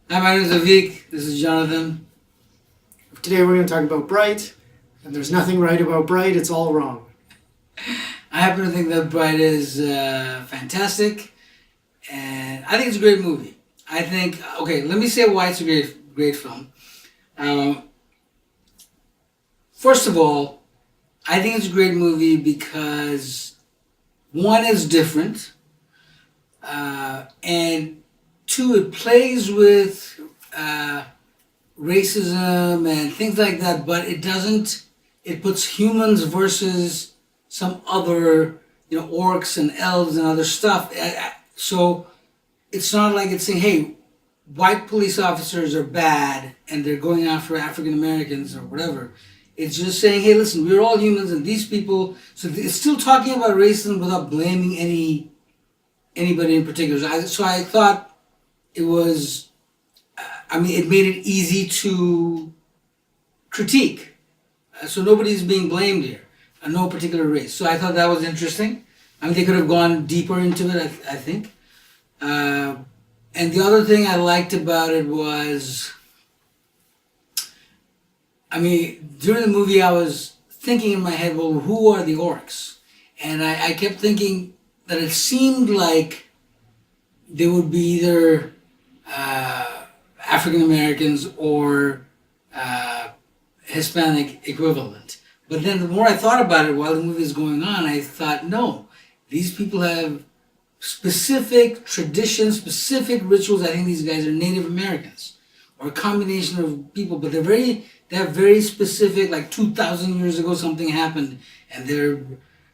Hi, my name is Avik. This is Jonathan. Today we're going to talk about Bright, and there's nothing right about Bright, it's all wrong. I happen to think that Bright is fantastic, and I think it's a great movie. I think, okay, let me say why it's a great film. Um, First of all, I think it's a great movie because one is different, and two, it plays with racism and things like that, but it doesn't. It puts humans versus some other, orcs and elves and other stuff. So it's not like it's saying, "Hey, white police officers are bad and they're going after African Americans or whatever." It's just saying, "Hey, listen, we're all humans, and these people." So it's still talking about racism without blaming anybody in particular. So I thought it was. It made it easy to critique. So nobody's being blamed here, no particular race. So I thought that was interesting. They could have gone deeper into it, I think. And the other thing I liked about it was, during the movie I was thinking in my head, well, who are the orcs? And I kept thinking that it seemed like they would be either African Americans or Hispanic equivalent. But then the more I thought about it while the movie is going on, I thought, no, these people have specific traditions, specific rituals. I think these guys are Native Americans or a combination of people, but they have very specific, like 2,000 years ago something happened and they're,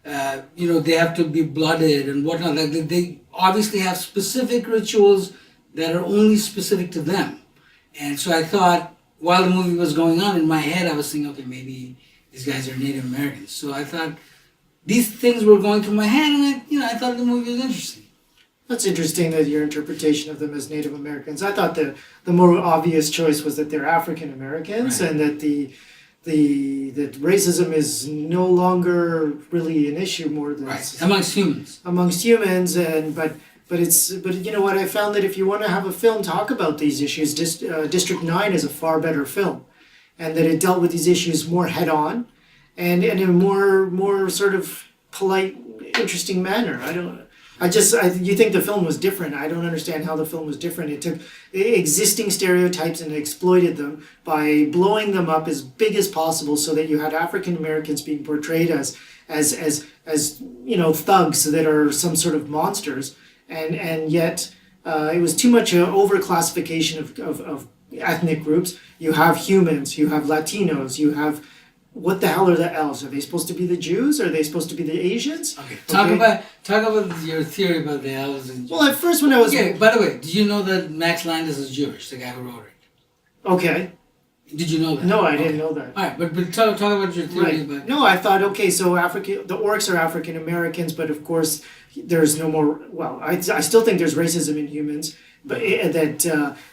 they have to be blooded and whatnot. Like they obviously have specific rituals that are only specific to them. And so I thought, while the movie was going on, in my head I was thinking, okay, maybe these guys are Native Americans. So I thought these things were going through my head, and I thought the movie was interesting. That's interesting that your interpretation of them as Native Americans. I thought the more obvious choice was that they're African Americans, right, and that that racism is no longer really an issue more than right. Amongst humans, but you know what, I found that if you want to have a film talk about these issues, District 9 is a far better film, and that it dealt with these issues more head on, and in a more sort of polite, interesting manner. You think the film was different. I don't understand how the film was different. It took existing stereotypes and exploited them by blowing them up as big as possible, so that you had African Americans being portrayed as thugs that are some sort of monsters. And yet it was too much overclassification of ethnic groups. You have humans, you have Latinos, you have, what the hell are the elves? Are they supposed to be the Jews? Are they supposed to be the Asians? Okay, talk about your theory about the elves and Jews. Well, at first when I was... Okay, by the way, did you know that Max Landis is Jewish, the guy who wrote it? Okay. Did you know that? No, I didn't know that. All right, but talk about your theory. Right. About... No, I thought, okay, so the orcs are African Americans, but of course there's no more... Well, I still think there's racism in humans, but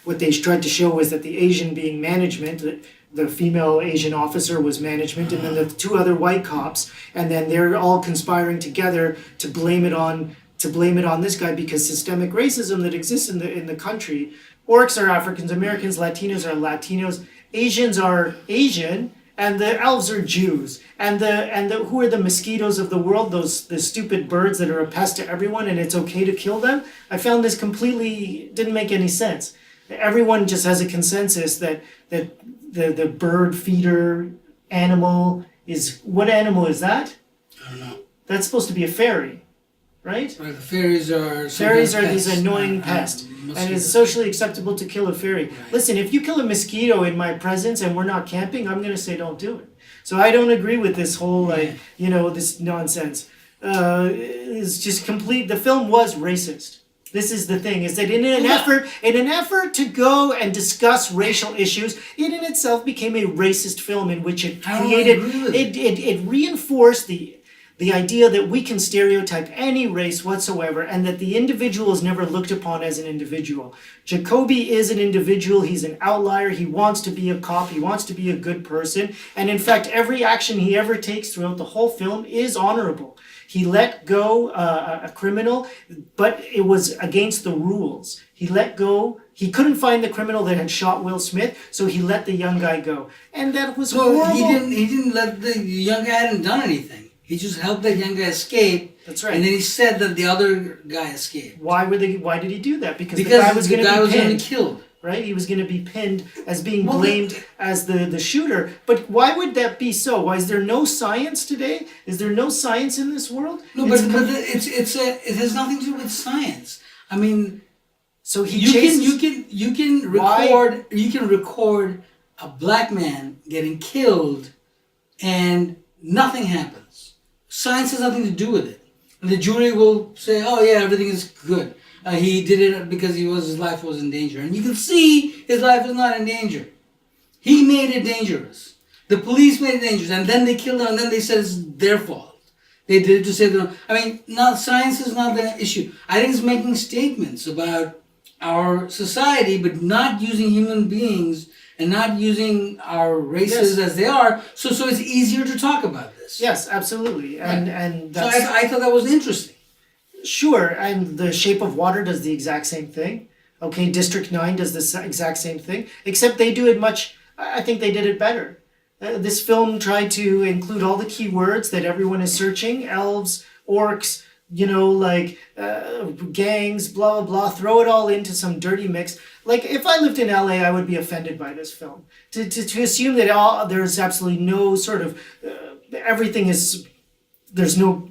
what they tried to show was that the Asian being management, the female Asian officer was management, and then the two other white cops, and then they're all conspiring together to blame it on this guy because systemic racism that exists in the country. Orcs are Africans Americans, Latinos are Latinos, Asians are Asian, and the elves are Jews. And the who are the mosquitoes of the world? The stupid birds that are a pest to everyone, and it's okay to kill them. I found this completely didn't make any sense. Everyone just has a consensus that the bird feeder animal is, what animal is that? I don't know. That's supposed to be a fairy, right? Right, the fairies are these annoying pests, and it's socially acceptable to kill a fairy. Right. Listen, if you kill a mosquito in my presence and we're not camping, I'm going to say don't do it. So I don't agree with this whole this nonsense. It's just complete. The film was racist. This is the thing, is that in an effort to go and discuss racial issues, it in itself became a racist film in which it reinforced the idea that we can stereotype any race whatsoever, and that the individual is never looked upon as an individual. Jacoby is an individual, he's an outlier, he wants to be a cop, he wants to be a good person, and in fact every action he ever takes throughout the whole film is honorable. He let go a criminal, but it was against the rules. He let go. He couldn't find the criminal that had shot Will Smith, so he let the young guy go. And that was No, horrible. he didn't let the young guy hadn't done anything. He just helped that young guy escape. That's right. And then he said that the other guy escaped. Why did he do that? Because the Because guy was going to be pinned. Killed. Right? He was going to be pinned as being blamed as the shooter. But why would that be so? Why is there no science today? Is there no science in this world? No, but it has nothing to do with science. I mean, so you can record a black man getting killed, and nothing happens. Science has nothing to do with it. And the jury will say, "Oh yeah, everything is good. He did it because his life was in danger." And you can see his life is not in danger. He made it dangerous. The police made it dangerous, and then they killed him, and then they said it's their fault. They did it to save them. I mean, science is not the issue. I think it's making statements about our society, but not using human beings and not using our races as they are. So it's easier to talk about this. Yes, absolutely. And that's, so I thought that was interesting. Sure, and The Shape of Water does the exact same thing. Okay, District 9 does the exact same thing, except they do it I think they did it better. This film tried to include all the key words that everyone is searching: elves, orcs, gangs, blah, blah, blah. Throw it all into some dirty mix. Like, if I lived in LA, I would be offended by this film. To assume that there's absolutely no sort of, everything is, there's no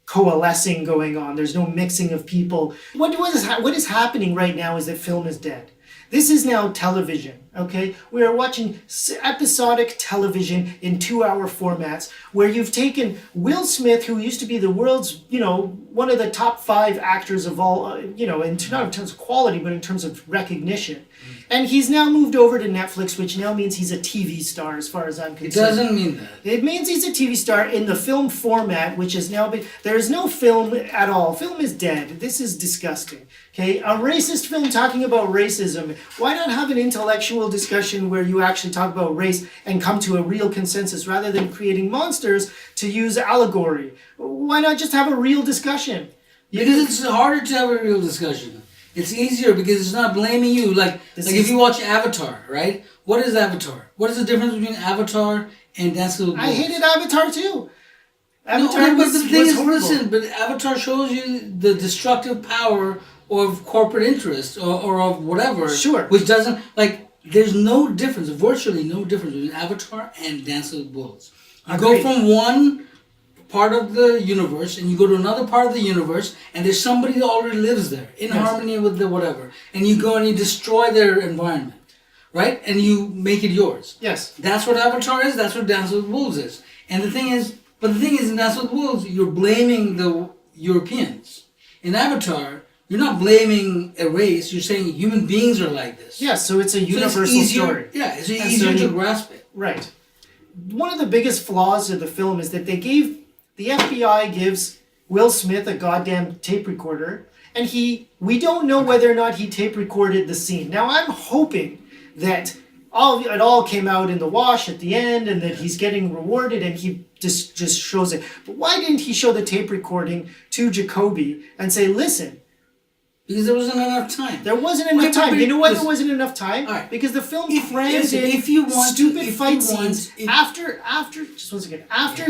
coalescing going on. There's no mixing of people. What is happening right now is that film is dead. This is now television, okay? We are watching episodic television in 2-hour formats where you've taken Will Smith, who used to be the world's, one of the top 5 actors of all, not in terms of quality, but in terms of recognition. And he's now moved over to Netflix, which now means he's a TV star as far as I'm concerned. It doesn't mean that. It means he's a TV star in the film format, which has now been... There is no film at all. Film is dead. This is disgusting. Okay? A racist film talking about racism. Why not have an intellectual discussion where you actually talk about race and come to a real consensus rather than creating monsters to use allegory? Why not just have a real discussion? Because it's harder to have a real discussion. It's easier because it's not blaming you. If you watch Avatar, right? What is Avatar? What is the difference between Avatar and Dance with Wolves? I hated Avatar too. Avatar was horrible. Listen, but Avatar shows you the destructive power of corporate interest or of whatever. Sure. Which doesn't, there's no difference, virtually no difference between Avatar and Dance with Wolves. You go from one part of the universe and you go to another part of the universe and there's somebody that already lives there in harmony with the whatever, and you go and you destroy their environment, right? And you make it yours. Yes. That's what Avatar is. That's what Dance with Wolves is. And the thing is in Dance with Wolves, you're blaming the Europeans. In Avatar, you're not blaming a race. You're saying human beings are like this. Yes, so it's a universal story. Yeah, it's easier to grasp it. Right. One of the biggest flaws of the film is that the FBI gives Will Smith a goddamn tape recorder, and we don't know whether or not he tape recorded the scene. Now, I'm hoping that it all came out in the wash at the end and that he's getting rewarded and he just shows it. But why didn't he show the tape recording to Jacoby and say, listen, because there wasn't enough time. There wasn't enough time. You know why there wasn't enough time? Right. Because the film crammed in stupid fight scenes after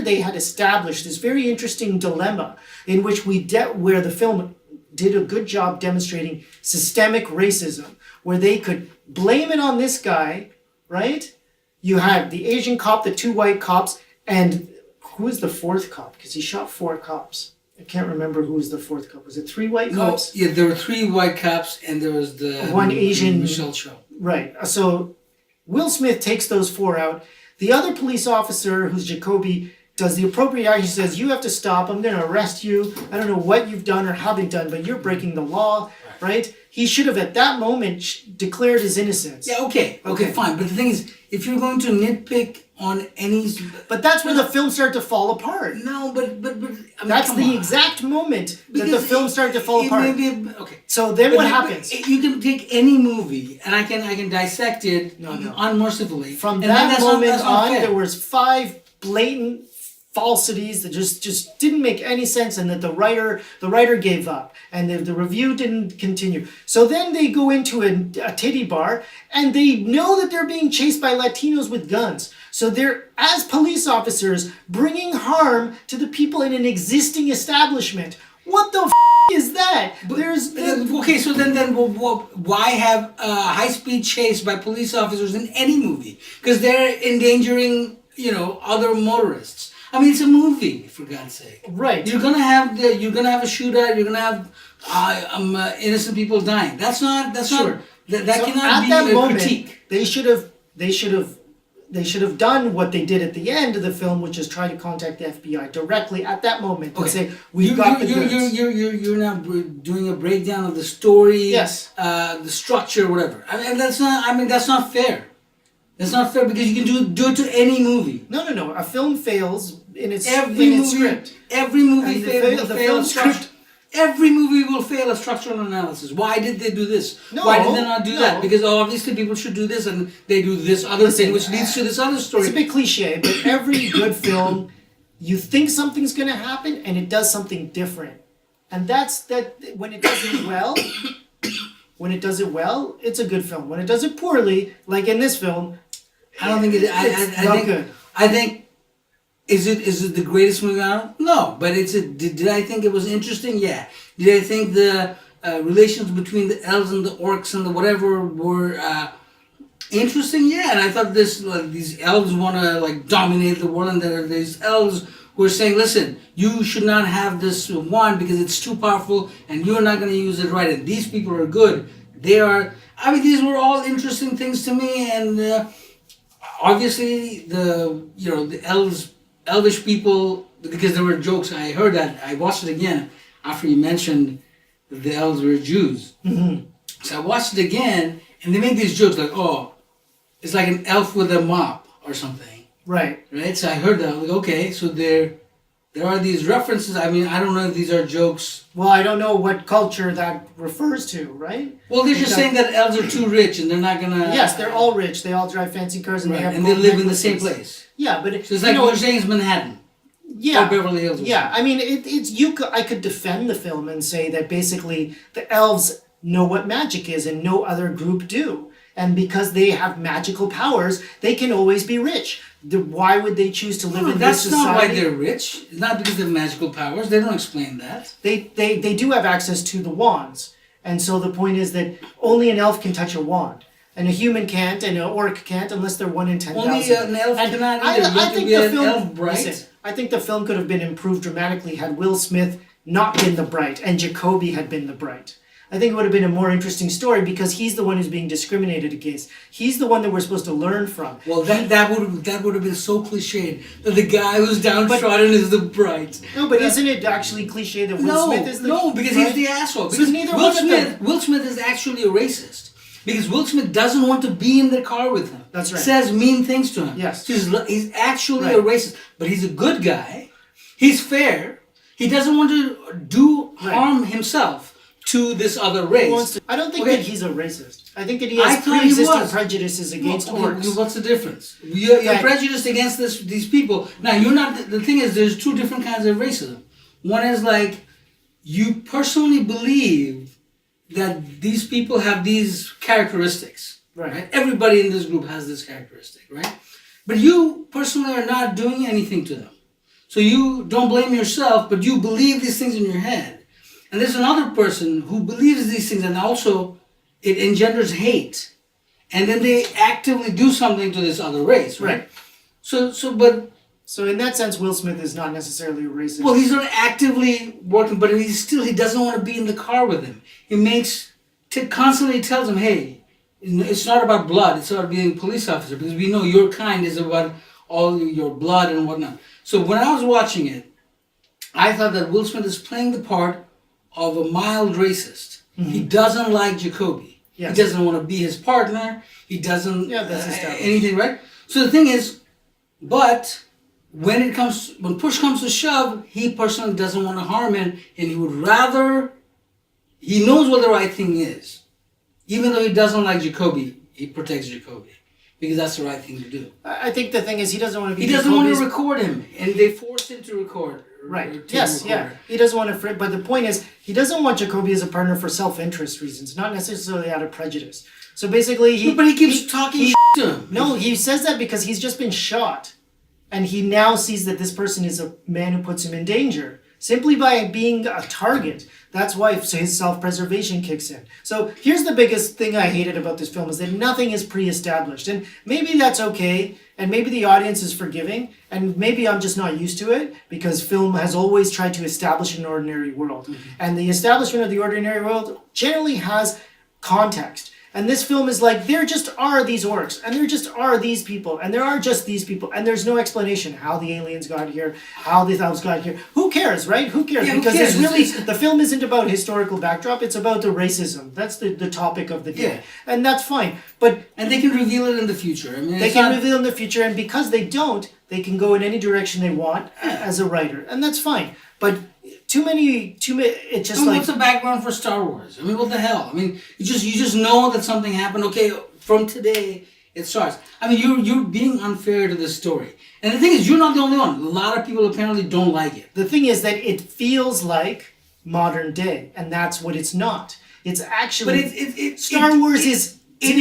they had established this very interesting dilemma in which where the film did a good job demonstrating systemic racism, where they could blame it on this guy, right? You had the Asian cop, the 2 white cops, and who was the 4th cop? Because he shot 4 cops. I can't remember who was the 4th cop. Was it 3 white cops? Yeah, there were 3 white cops and there was the one Asian Michelle Cho. Right. So Will Smith takes those 4 out. The other police officer, who's Jacoby, does the appropriate action. He says, you have to stop. I'm going to arrest you. I don't know what you've done or haven't done, but you're breaking the law, right? He should have, at that moment, declared his innocence. Yeah, okay, fine. But the thing is, if you're going to nitpick on any... But that's where the film started to fall apart. No, but I mean, that's the exact moment that the film started to fall apart. Okay. So then what happens? You can take any movie, and I can dissect it unmercifully. From that moment on, there was 5 blatant falsities that just didn't make any sense, and that the writer gave up, and the review didn't continue. So then they go into a titty bar, and they know that they're being chased by Latinos with guns. So they're, as police officers, bringing harm to the people in an existing establishment. What the is that? Okay, so then why have a high-speed chase by police officers in any movie? Because they're endangering, other motorists. I mean, it's a movie, for God's sake. Right. You're gonna have a shootout. You're gonna have innocent people dying. That Sure. cannot be a critique. They should have done what they did at the end of the film, which is try to contact the FBI directly at that moment and say, "We've got the goods." You're now doing a breakdown of the story. Yes. The structure, whatever. That's not fair. That's not fair because you can do it to any movie. No. A film fails in its Script. Every movie The fail a script. Every movie will fail a structural analysis. Why did they do this? Why did they not do that? Because obviously people should do this, and they do this other thing, which leads to this other story. It's a bit cliche, but every good film, you think something's going to happen, and it does something different. And that's that. When it does it well, it's a good film. When it does it poorly, like in this film, I don't think it's good. I think. Is it the greatest movie on? No, but did I think it was interesting? Yeah. Did I think the relations between the elves and the orcs and the whatever were interesting? Yeah, and I thought these elves want to dominate the world, and there are these elves who are saying, listen, you should not have this wand because it's too powerful, and you're not going to use it right. And these people are good. These were all interesting things to me, and obviously the elvish people, because there were jokes. I heard that. I watched it again after you mentioned that the elves were Jews. Mm-hmm. So I watched it again, and they make these jokes like, "Oh, it's like an elf with a mop or something." Right. So I heard that. I was like, okay, so there are these references. I mean, I don't know if these are jokes. Well, I don't know what culture that refers to, right? Well, they're just saying that elves are too rich and they're not gonna. Yes, they're all rich. They all drive fancy cars, and they live in the same place. Yeah, but so it's like what you're saying is Manhattan. Yeah. Or Beverly Hills. Yeah, I mean, I could defend the film and say that basically the elves know what magic is, and no other group do. And because they have magical powers, they can always be rich. Why would they choose to live in this society? That's not why they're rich. It's not because they have magical powers. They don't explain that. They do have access to the wands. And so the point is that only an elf can touch a wand. And a human can't, and an orc can't, unless they're 1 in 10,000. Only an elf cannot either. I think the film, elf bright. listen, I think the film could have been improved dramatically had Will Smith not been the bright and Jacoby had been the bright. I think it would have been a more interesting story because he's the one who's being discriminated against. He's the one that we're supposed to learn from. Well, that would have been so cliched that the guy who's downtrodden is the bright. No, but isn't it actually cliche that Will Smith is the No, because bright? he's the asshole. So Because neither one of them. Will Smith is actually a racist. Because Will Smith doesn't want to be in the car with him. That's right. Says mean things to him. Yes. He's actually a racist. But he's a good guy. He's fair. He doesn't want to do harm himself to this other race. I don't think that he's a racist. I think that he has pre-existing prejudices against orcs. What's the difference? You're prejudiced against these people. Now, you're not... The thing is, there's two different kinds of racism. One is like, you personally believe that these people have these characteristics, right? Everybody in this group has this characteristic, right? But you personally are not doing anything to them. So you don't blame yourself, but you believe these things in your head. And there's another person who believes these things, and also it engenders hate. And then they actively do something to this other race, right? So in that sense, Will Smith is not necessarily a racist. Well, he's not actively working, but he doesn't want to be in the car with him. He constantly tells him, hey, it's not about blood, it's about being a police officer, because we know your kind is about all your blood and whatnot. So when I was watching it, I thought that Will Smith is playing the part of a mild racist. Mm-hmm. He doesn't like Jacoby. Yes. He doesn't want to be his partner. He doesn't anything, right? So the thing is, but when push comes to shove, he personally doesn't want to harm him, and he would rather, he knows what the right thing is. Even though he doesn't like Jacoby, he protects Jacoby. because that's the right thing to do. I think the thing is he doesn't want to be. He doesn't want Jacoby's- to record him, and they forced him to record. Right. to Yes. record. Yeah. He doesn't want to. But the point is, he doesn't want Jacoby as a partner for self-interest reasons, not necessarily out of prejudice. So basically, But he keeps talking to him. No, he says that because he's just been shot, and he now sees that this person is a man who puts him in danger simply by being a target. That's why his self-preservation kicks in. So here's the biggest thing I hated about this film is that nothing is pre-established, and maybe that's okay. And maybe the audience is forgiving, and maybe I'm just not used to it because film has always tried to establish an ordinary world. And the establishment of the ordinary world generally has context. And this film is like, there just are these orcs, and there just are these people, and there are just these people, and there's no explanation how the aliens got here, how the elves got here. Who cares, right? Who cares? Yeah, who Because cares? it's really, the film isn't about historical backdrop, it's about the racism. That's the topic of the day. Yeah. And that's fine. But And they can reveal it in the future. I mean, they it's can not- reveal in the future, and because they don't, they can go in any direction they want as a writer, and that's fine. But too many, it's just I mean, like what's the background for Star Wars? I mean, what the hell? I mean, you just know that something happened. Okay, from today it starts. I mean, you're being unfair to this story. And the thing is, you're not the only one. A lot of people apparently don't like it. the thing is that it feels like modern day, and that's what it's not. It's actually But Star Wars is it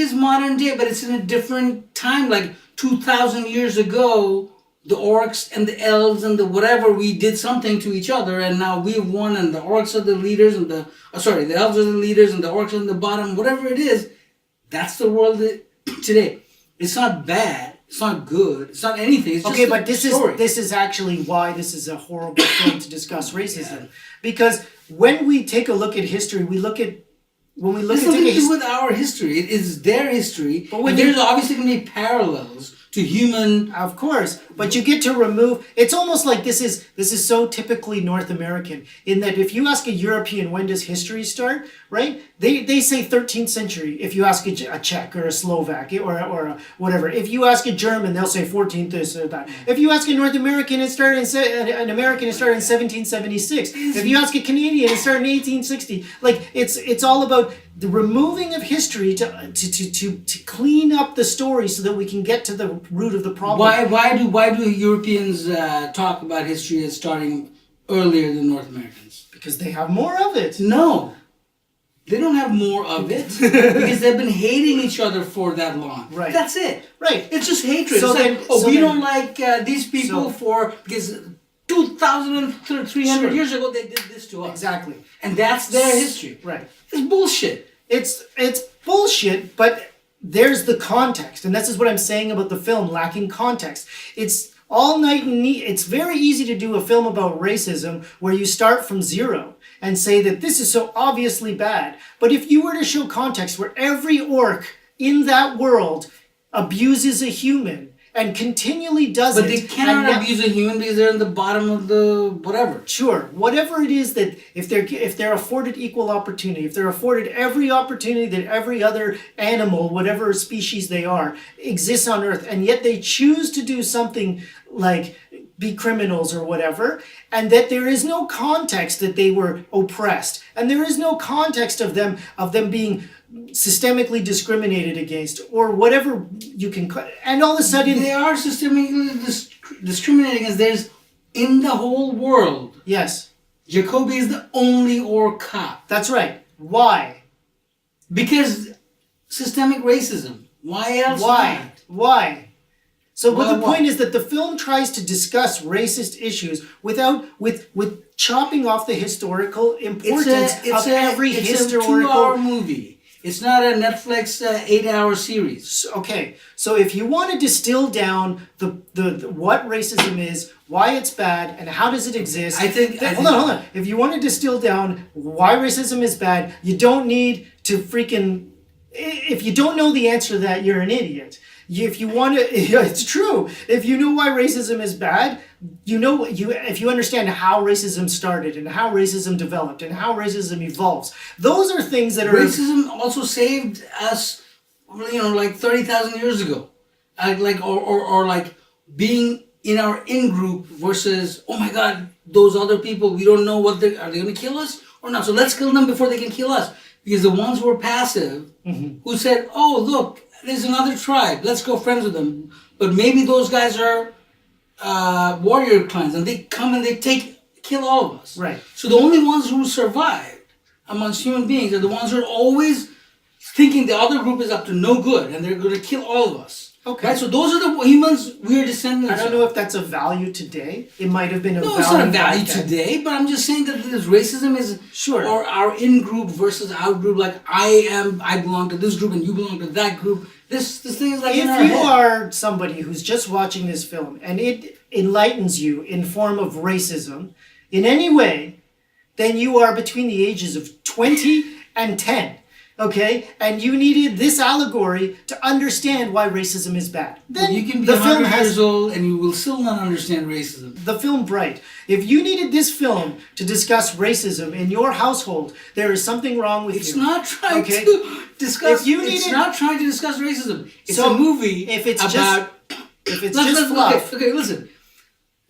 is modern day, but it's in a different time. Like 2,000 years ago, the orcs and the elves and the whatever, we did something to each other, and now we've won, and the orcs are the leaders, and the elves are the leaders, and the orcs are in the bottom. Whatever it is, that's the world today. It's not bad. It's not good. It's not anything. It's okay, just but a story. this is actually why this is a horrible film to discuss racism, because when we take a look at history, we look at when we look It's at nothing to do his- with our history. It is their history. But when and you- there's obviously going to be parallels to human. Of course, but you get to remove. It's almost like this is so typically North American in that if you ask a European when does history start, right? They say 13th century. If you ask a Czech or a Slovak or a whatever, if you ask a German, they'll say 14th this or that. If you ask a North American, it started an American, it started in 1776. If you ask a Canadian, it started in 1860. Like it's all about the removing of history to clean up the story so that we can get to the root of the problem. Why do Europeans talk about history as starting earlier than North Americans? Because they have more of it. No, they don't have more of it because they've been hating each other for that long. Right. That's it. Right. It's just hatred. So it's then- like, so we then- don't like these people because 2,300 Sure. years ago they did this to us. Exactly. And that's their history. Right. It's bullshit. It's bullshit, but there's the context, and this is what I'm saying about the film lacking context. It's all night and neat. It's very easy to do a film about racism where you start from zero and say that this is so obviously bad. But if you were to show context where every orc in that world abuses a human and continually does But it, they cannot and abuse a human because they're in the bottom of the whatever. Sure, whatever it is that if they're afforded equal opportunity, if they're afforded every opportunity that every other animal, whatever species they are, exists on Earth, and yet they choose to do something like be criminals or whatever, and that there is no context that they were oppressed, and there is no context of them being systemically discriminated against or whatever you can, and all of a sudden, They are systemically discriminating as there's in the whole world. yes, Jacoby is the only orc cop. that's right. Why? Because systemic racism. Why else? Why? not? Why? So, but Why, the why? point is that the film tries to discuss racist issues without with chopping off the historical importance of every it's a historical. 2-hour movie. It's not a Netflix 8-hour series. Okay, so if you want to distill down the what racism is, why it's bad, and how does it exist? Hold on. If you want to distill down why racism is bad, you don't need to freaking. If you don't know the answer to that, you're an idiot. If you want to, it's true. If you know why racism is bad, if you understand how racism started and how racism developed and how racism evolves, those are things that are Racism also saved us, like 30,000 years ago. Or like being in our in-group versus, oh my God, those other people, we don't know are they going to kill us or not? So let's kill them before they can kill us. Because the ones who were passive, who said, oh, look, there's another tribe. Let's go friends with them. But maybe those guys are warrior clans, and they come and they kill all of us. Right. So the only ones who survived amongst human beings are the ones who are always thinking the other group is up to no good, and they're going to kill all of us. Okay. Right. So those are the humans we are descendants. I don't know if that's a value today. It might have been a value. No, it's not a value back then. today, but I'm just saying that this racism is Sure. or our in group versus out group. Like I belong to this group and you belong to that group. This thing is like in our If you head. are somebody who's just watching this film and it enlightens you in form of racism in any way, then you are between the ages of 20 and 10. Okay, and you needed this allegory to understand why racism is bad. Then You can be the 100 film years old and you will still not understand racism. the film Bright. If you needed this film to discuss racism in your household, there is something wrong with It's you. not trying Okay. to discuss. If you It's needed- not trying to discuss racism. It's So, a movie if it's about. If it's Let's- just let's- fluff, okay, listen.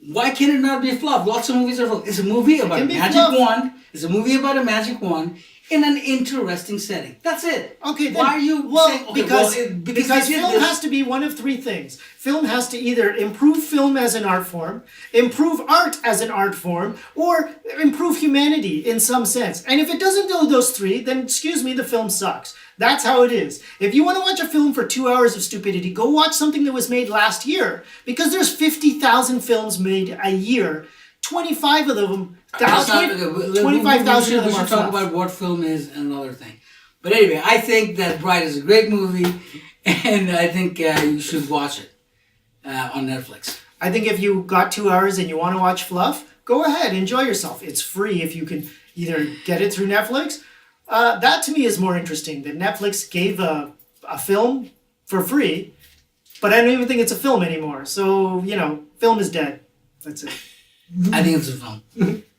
Why can it not be fluff? Lots of movies are fluff. It's a movie about a can be magic fluff. wand. It's a movie about a magic wand in an interesting setting. That's it. okay, then, Why are you well, saying okay, because because they did film this- has to be one of three things. Film has to either improve film as an art form, improve art as an art form, or improve humanity in some sense. And if it doesn't do those three, then excuse me, the film sucks. That's how it is. If you want to watch a film for 2 hours of stupidity, go watch something that was made last year. Because there's 50,000 films made a year. 25 of them, That's not- okay, 25,000 of we them should are talk fluff. about what film is and another thing. But anyway, I think that Bright is a great movie, and I think you should watch it on Netflix. I think if you got 2 hours and you want to watch fluff, go ahead, enjoy yourself. It's free if you can either get it through Netflix. That to me is more interesting that Netflix gave a film for free, but I don't even think it's a film anymore. So, film is dead. That's it. I think it's a film.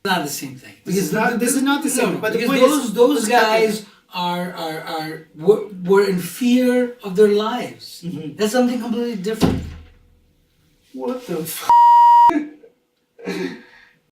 It's not the same thing. This is not the same, but the because point those is- guys were in fear of their lives. Mm-hmm. That's something completely different. What the f***?